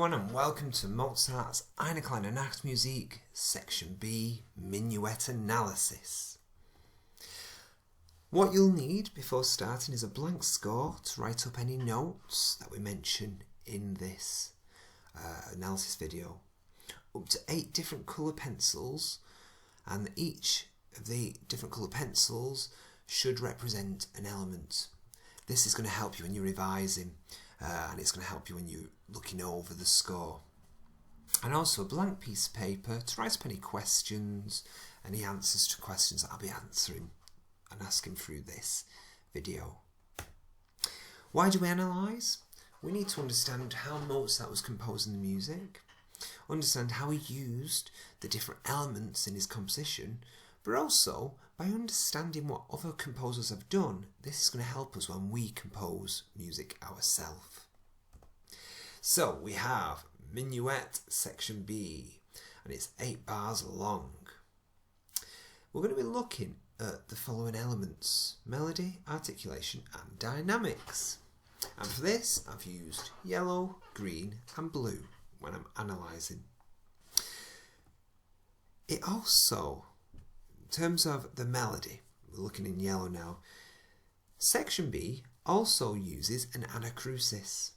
everyone and welcome to Mozart's Eine, Kleine, Nachtmusik, Section B, Minuet Analysis. What you'll need before starting is a blank score to write up any notes that we mention in this analysis video. Up to 8 different colour pencils, and each of the different colour pencils should represent an element. This is going to help you when you're revising, and it's going to help you when you're looking over the score. And also a blank piece of paper to write up any questions, any answers to questions that I'll be answering and asking through this video. Why do we analyse? We need to understand how Mozart was composing the music, understand how he used the different elements in his composition, but also by understanding what other composers have done. This is going to help us when we compose music ourselves. So we have Minuet Section B, and it's 8 bars long. We're going to be looking at the following elements: melody, articulation and dynamics. And for this I've used yellow, green and blue when I'm analysing. It also, in terms of the melody, we're looking in yellow now, Section B also uses an anacrusis.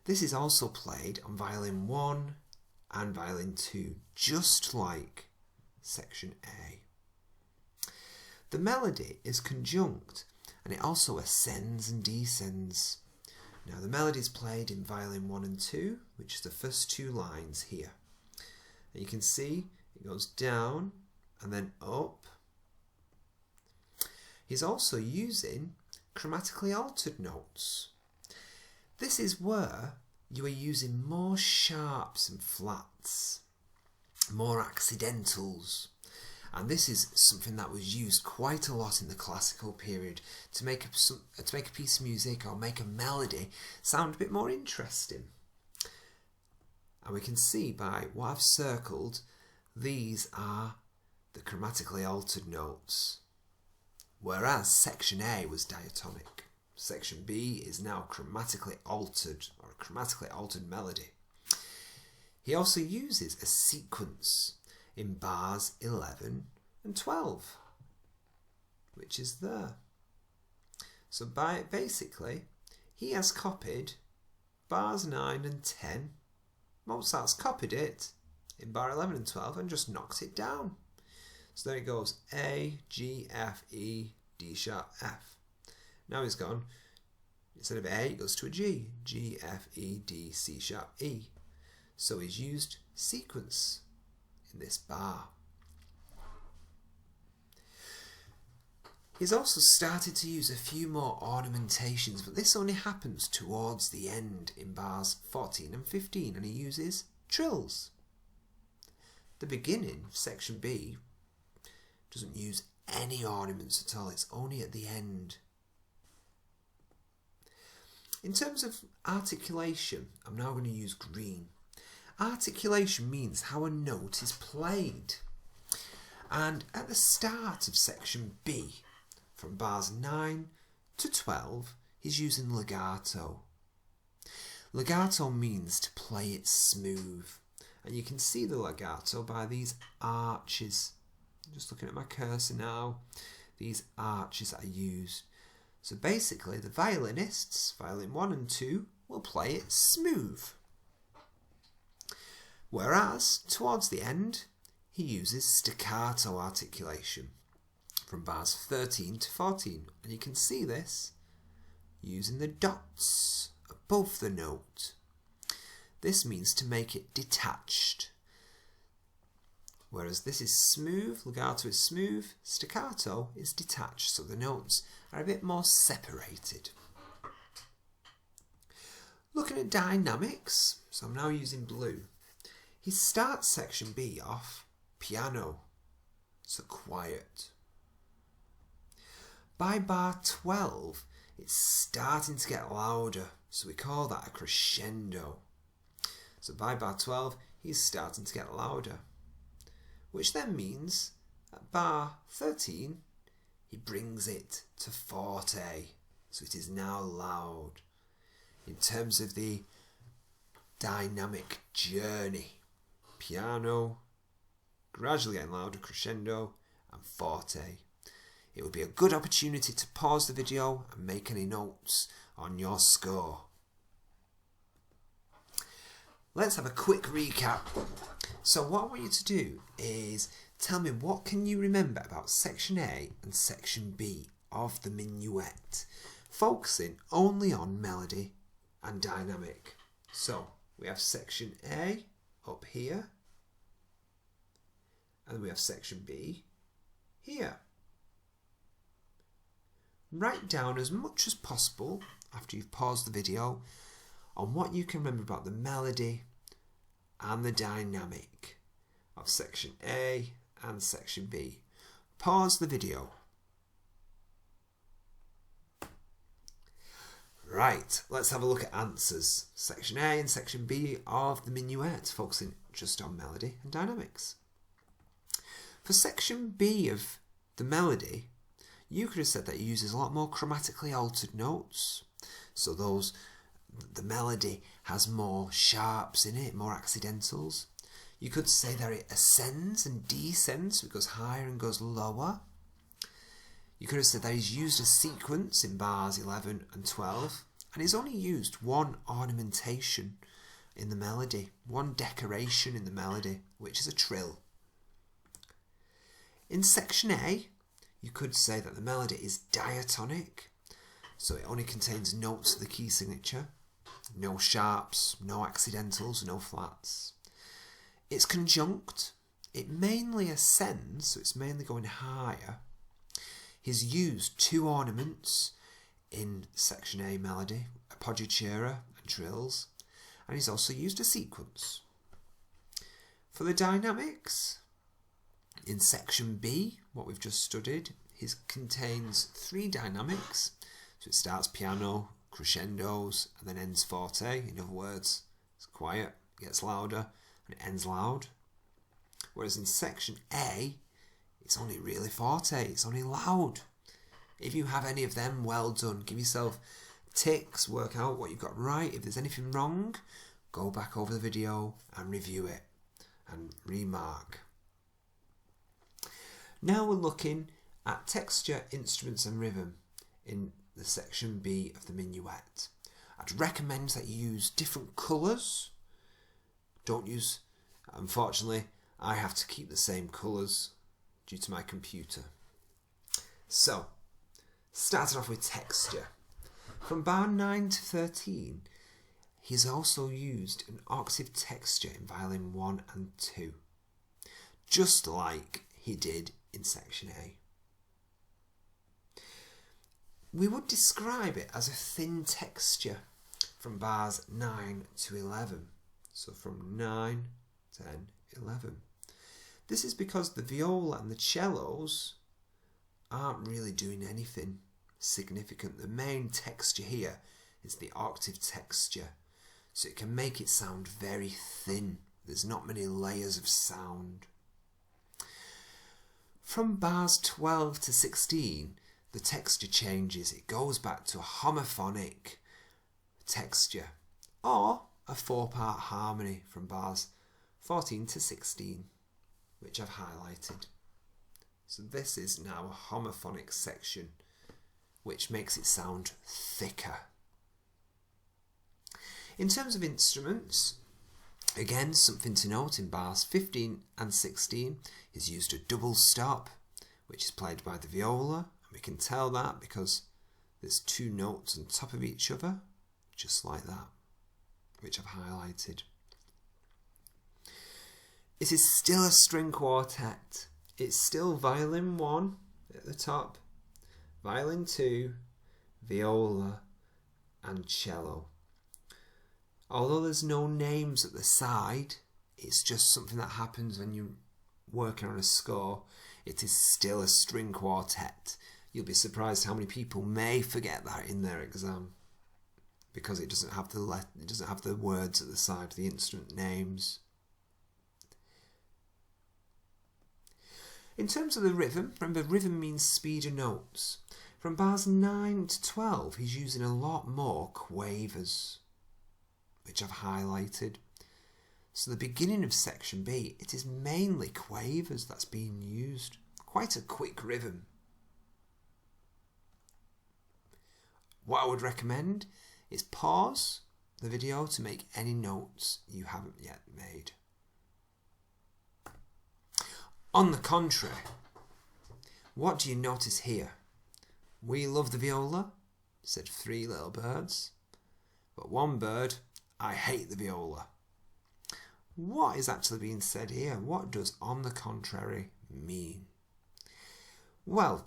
This is also played on violin 1 and violin 2, just like Section A. The melody is conjunct, and it also ascends and descends. Now the melody is played in violin 1 and 2, which is the first 2 lines here. And you can see it goes down and then up. He's also using chromatically altered notes. This is where you are using more sharps and flats, more accidentals. And this is something that was used quite a lot in the classical period to make a piece of music or make a melody sound a bit more interesting. And we can see by what I've circled, these are the chromatically altered notes, whereas Section A was diatonic. Section B is now chromatically altered, or a chromatically altered melody. He also uses a sequence in bars 11 and 12, which is there. So basically, he has copied bars 9 and 10. Mozart's copied it in bar 11 and 12 and just knocked it down. So there it goes: A, G, F, E, D sharp, F. Now he's gone, instead of A, it goes to a G. G, F, E, D, C sharp, E. So he's used sequence in this bar. He's also started to use a few more ornamentations, but this only happens towards the end in bars 14 and 15, and he uses trills. The beginning, Section B, doesn't use any ornaments at all. It's only at the end. In terms of articulation, I'm now going to use green. Articulation means how a note is played. And at the start of Section B, from bars 9 to 12, he's using legato. Legato means to play it smooth. And you can see the legato by these arches. I'm just looking at my cursor now. These arches that are used. So basically the violinists, violin 1 and 2, will play it smooth. Whereas towards the end he uses staccato articulation from bars 13 to 14. And you can see this using the dots above the note. This means to make it detached. Whereas this is smooth, legato is smooth, staccato is detached, so the notes are a bit more separated. Looking at dynamics, so I'm now using blue. He starts Section B off piano, so quiet. By bar 12, it's starting to get louder, so we call that a crescendo. So by bar 12, he's starting to get louder, which then means at bar 13, he brings it to forte, so it is now loud. In terms of the dynamic journey. Piano, gradually getting louder, crescendo, and forte. It would be a good opportunity to pause the video and make any notes on your score. Let's have a quick recap. So what I want you to do is tell me, what can you remember about section A and section B of the Minuet, focusing only on melody and dynamic. So we have section A up here, and we have section B here. Write down as much as possible after you've paused the video on what you can remember about the melody and the dynamic of section A and section B. Pause the video. Right, let's have a look at answers. Section A and section B of the Minuet, focusing just on melody and dynamics. For section B of the melody, you could have said that it uses a lot more chromatically altered notes. So the melody has more sharps in it, more accidentals. You could say that it ascends and descends, so it goes higher and goes lower. You could have said that he's used a sequence in bars 11 and 12, and he's only used one ornamentation in the melody, one decoration in the melody, which is a trill. In section A, you could say that the melody is diatonic, so it only contains notes of the key signature, no sharps, no accidentals, no flats. It's conjunct, it mainly ascends, so it's mainly going higher. He's used two ornaments in section A melody, appoggiatura and trills, and he's also used a sequence. For the dynamics, in section B, what we've just studied, it contains three dynamics. So it starts piano, crescendos, and then ends forte. In other words, it's quiet, gets louder, and it ends loud. Whereas in section A, it's only really forte, it's only loud. If you have any of them, well done. Give yourself ticks, work out what you've got right. If there's anything wrong, go back over the video and review it and remark. Now we're looking at texture, instruments and rhythm in the section B of the Minuet. I'd recommend that you use different colours. Don't use, unfortunately, I have to keep the same colours due to my computer. So, starting off with texture. From bar 9 to 13, he's also used an octave texture in violin 1 and 2, just like he did in section A. We would describe it as a thin texture from bars 9 to 11. So from 9, 10, 11. This is because the viola and the cellos aren't really doing anything significant. The main texture here is the octave texture, so it can make it sound very thin. There's not many layers of sound. From bars 12 to 16, the texture changes. It goes back to a homophonic texture, or a 4-part harmony from bars 14 to 16, which I've highlighted. So this is now a homophonic section, which makes it sound thicker. In terms of instruments, again, something to note, in bars 15 and 16 is used a double stop, which is played by the viola, and we can tell that because there's two notes on top of each other, just like that, which I've highlighted. It is still a string quartet. It's still violin 1 at the top, violin 2, viola and cello. Although there's no names at the side, it's just something that happens when you're working on a score. It is still a string quartet. You'll be surprised how many people may forget that in their exam, because it doesn't have the words at the side, the instrument names. In terms of the rhythm, remember, rhythm means speed of notes. From bars 9 to 12, he's using a lot more quavers. which I've highlighted. So the beginning of section B, it is mainly quavers that's being used. Quite a quick rhythm. What I would recommend is pause the video to make any notes you haven't yet made. On the contrary, what do you notice here? We love the viola, said 3 little birds, but one bird, I hate the viola. What is actually being said here? What does on the contrary mean? Well,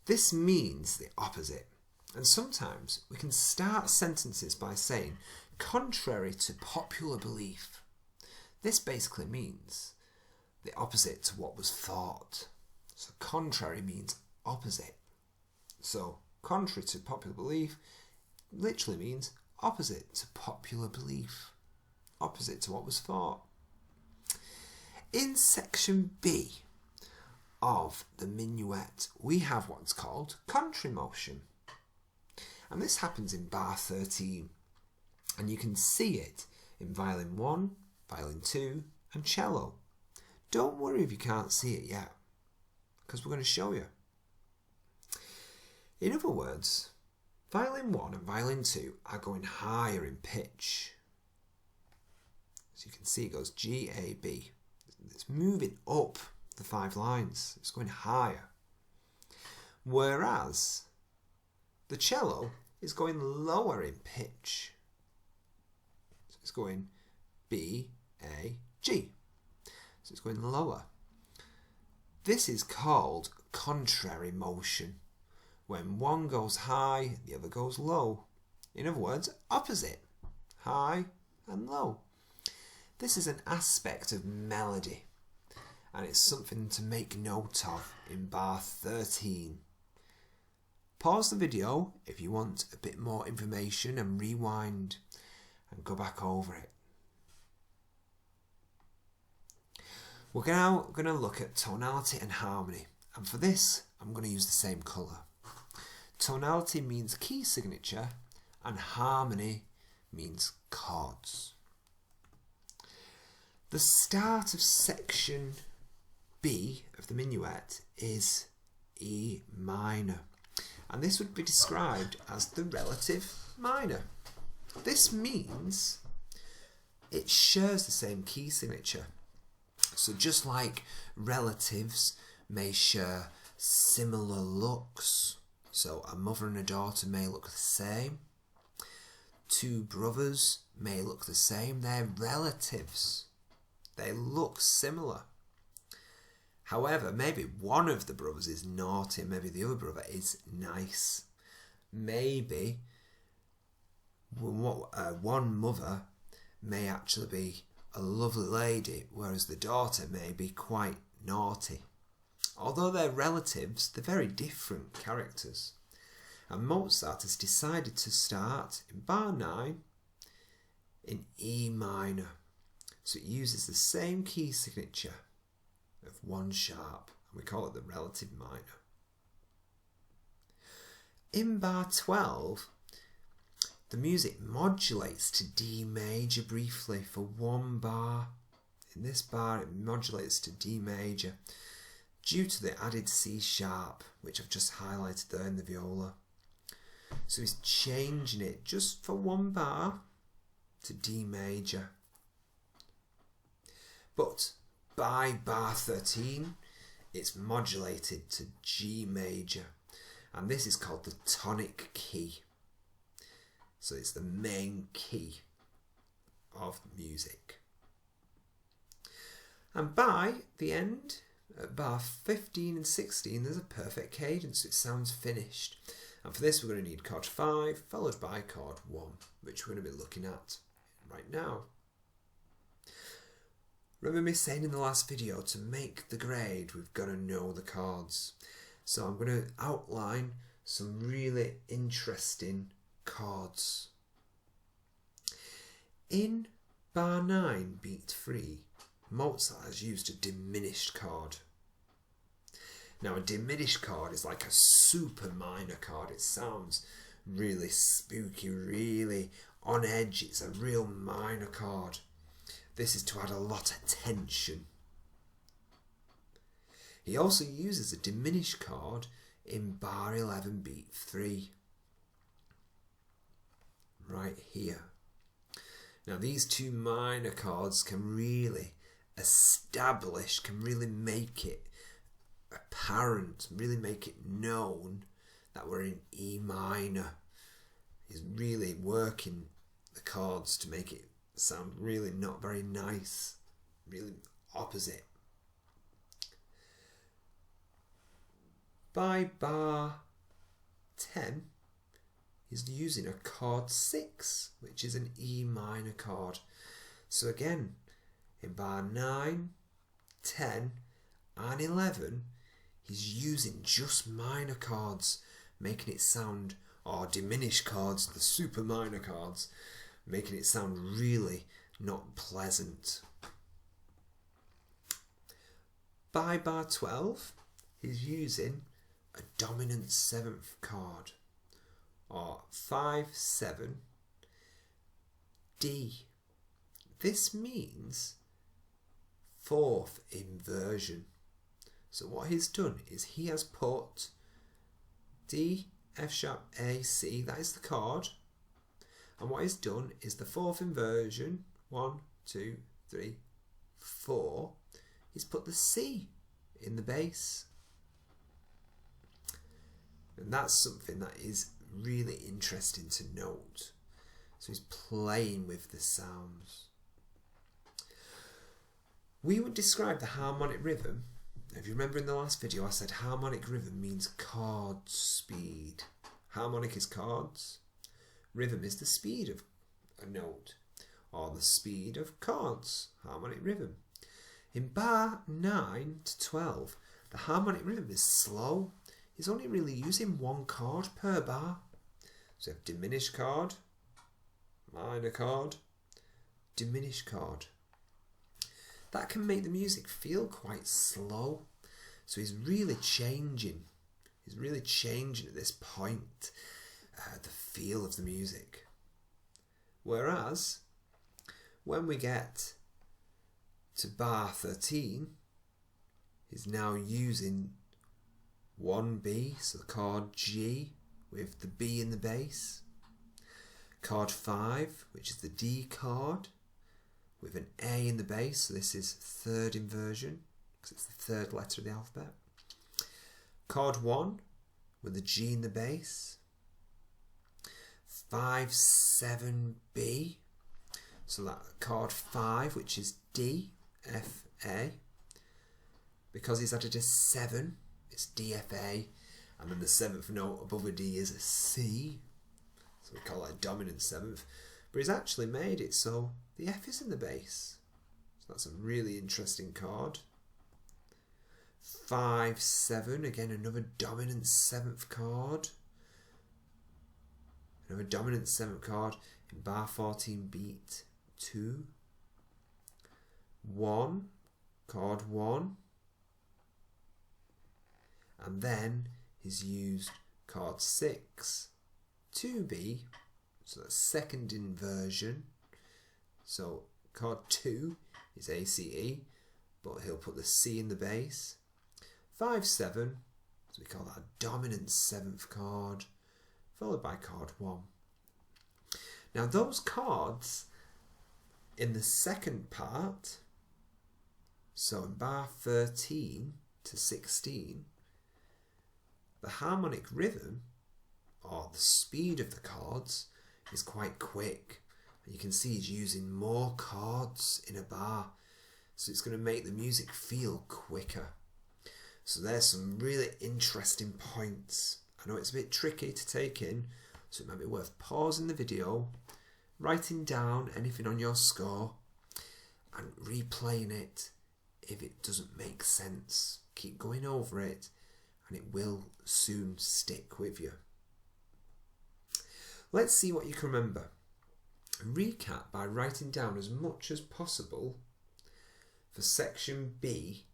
this means the opposite. And sometimes we can start sentences by saying, contrary to popular belief. This basically means the opposite to what was thought. So contrary means opposite. So contrary to popular belief literally means opposite to popular belief. Opposite to what was thought. In section B of the minuet, we have what's called contrary motion. And this happens in bar 13. And you can see it in violin 1, violin 2 and cello. Don't worry if you can't see it yet, because we're going to show you. In other words, violin 1 and violin 2 are going higher in pitch. So you can see it goes G, A, B. It's moving up the 5 lines. It's going higher. Whereas the cello is going lower in pitch. So it's going B, A, G. So it's going lower. This is called contrary motion, when one goes high, the other goes low. In other words, opposite, high and low. This is an aspect of melody, and it's something to make note of in bar 13. Pause the video if you want a bit more information and rewind and go back over it. We're now going to look at tonality and harmony, and for this I'm going to use the same colour. Tonality means key signature and harmony means chords. The start of section B of the minuet is E minor, and this would be described as the relative minor. This means it shares the same key signature. So just like relatives may share similar looks, so a mother and a daughter may look the same, 2 brothers may look the same, they're relatives. They look similar. However, maybe one of the brothers is naughty, maybe the other brother is nice. Maybe one mother may actually be a lovely lady, whereas the daughter may be quite naughty. Although they're relatives, they're very different characters. And Mozart has decided to start in bar 9 in E minor. So it uses the same key signature of 1 sharp, and we call it the relative minor. In bar 12, the music modulates to D major briefly for 1 bar. In this bar it modulates to D major due to the added C sharp, which I've just highlighted there in the viola. So he's changing it just for 1 bar to D major. But by bar 13, it's modulated to G major, and this is called the tonic key. So it's the main key of music. And by the end, at bar 15 and 16, there's a perfect cadence. It sounds finished. And for this, we're going to need chord 5, followed by chord 1, which we're going to be looking at right now. Remember me saying in the last video, to make the grade, we've got to know the chords. So I'm going to outline some really interesting chords. In bar 9, beat 3, Mozart has used a diminished chord. Now a diminished chord is like a super minor chord. It sounds really spooky, really on edge, it's a real minor chord. This is to add a lot of tension. He also uses a diminished chord in bar 11 beat 3. Right here. Now these two minor chords can really establish, can really make it apparent, really make it known that we're in E minor. He's really working the chords to make it sound really not very nice, really opposite. By bar 10, he's using a chord 6, which is an E minor chord. So again, in bar 9, 10 and 11, he's using just minor chords, making it sound, or diminished chords, the super minor chords, making it sound really not pleasant. By bar 12, he's using a dominant 7th chord, or 5-7 D. This means 4th inversion. So what he's done is he has put D, F sharp, A, C, that is the chord, and what he's done is the 4th inversion, 1, 2, 3, 4, he's put the C in the bass. And that's something that is really interesting to note. So he's playing with the sounds. We would describe the harmonic rhythm. If you remember in the last video, I said harmonic rhythm means chord speed. Harmonic is chords. Rhythm is the speed of a note, or the speed of chords. Harmonic rhythm. In bar 9 to 12, the harmonic rhythm is slow. He's only really using one chord per bar. So you have diminished chord, minor chord, diminished chord. That can make the music feel quite slow. So he's really changing. He's really changing at this point the feel of the music. Whereas when we get to bar 13, he's now using 1B, so the chord G with the B in the bass. Chord 5, which is the D chord, with an A in the bass, so this is 3rd inversion, because it's the 3rd letter of the alphabet. Chord 1, with the G in the bass. 5-7-B, so that chord 5, which is D, F, A. Because he's added a 7, it's D, F, A, and then the 7th note above a D is a C, so we call that a dominant 7th. But he's actually made it so the F is in the bass, so that's a really interesting chord. 5-7, again another dominant 7th chord, another dominant 7th chord in bar 14 beat 2, 1, chord 1, and then he's used chord 6, 2B, so that's 2nd inversion. So chord 2 is A, C, E, but he'll put the C in the bass. 5-7, so we call that a dominant 7th chord, followed by chord 1. Now those chords in the second part, so in bar 13 to 16, the harmonic rhythm, or the speed of the chords, is quite quick. And you can see he's using more chords in a bar, so it's going to make the music feel quicker. So there's some really interesting points. I know it's a bit tricky to take in, so it might be worth pausing the video, writing down anything on your score, and replaying it if it doesn't make sense. Keep going over it, and it will soon stick with you. Let's see what you can remember. Recap by writing down as much as possible for section B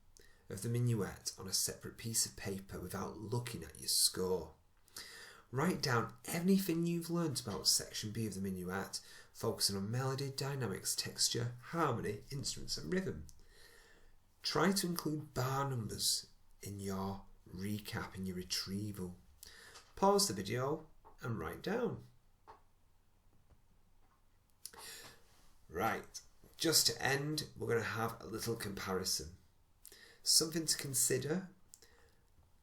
of the minuet on a separate piece of paper without looking at your score. Write down anything you've learnt about section B of the minuet, focusing on melody, dynamics, texture, harmony, instruments and rhythm. Try to include bar numbers in your recap, in your retrieval. Pause the video and write down. Right, just to end, we're going to have a little comparison. Something to consider.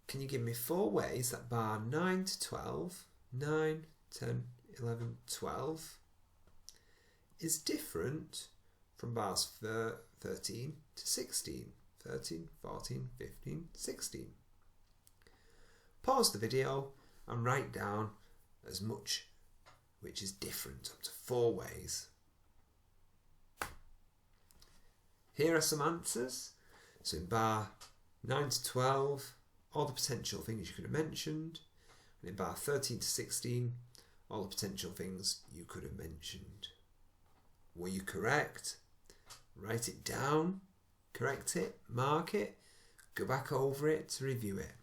Can you give me 4 ways that bar 9 to 12, 9, 10, 11, 12 is different from bars 13 to 16, 13, 14, 15, 16. Pause the video and write down as much which is different, up to 4 ways. Here are some answers. So in bar 9 to 12, all the potential things you could have mentioned. And in bar 13 to 16, all the potential things you could have mentioned. Were you correct? Write it down, correct it, mark it, go back over it to review it.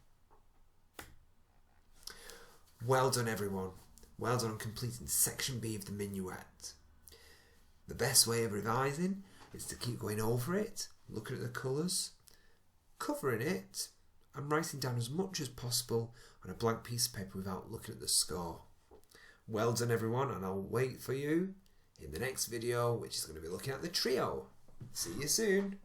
Well done everyone. Well done on completing section B of the Minuet. The best way of revising is to keep going over it, looking at the colours, covering it and writing down as much as possible on a blank piece of paper without looking at the score. Well done everyone, and I'll wait for you in the next video, which is going to be looking at the trio. See you soon.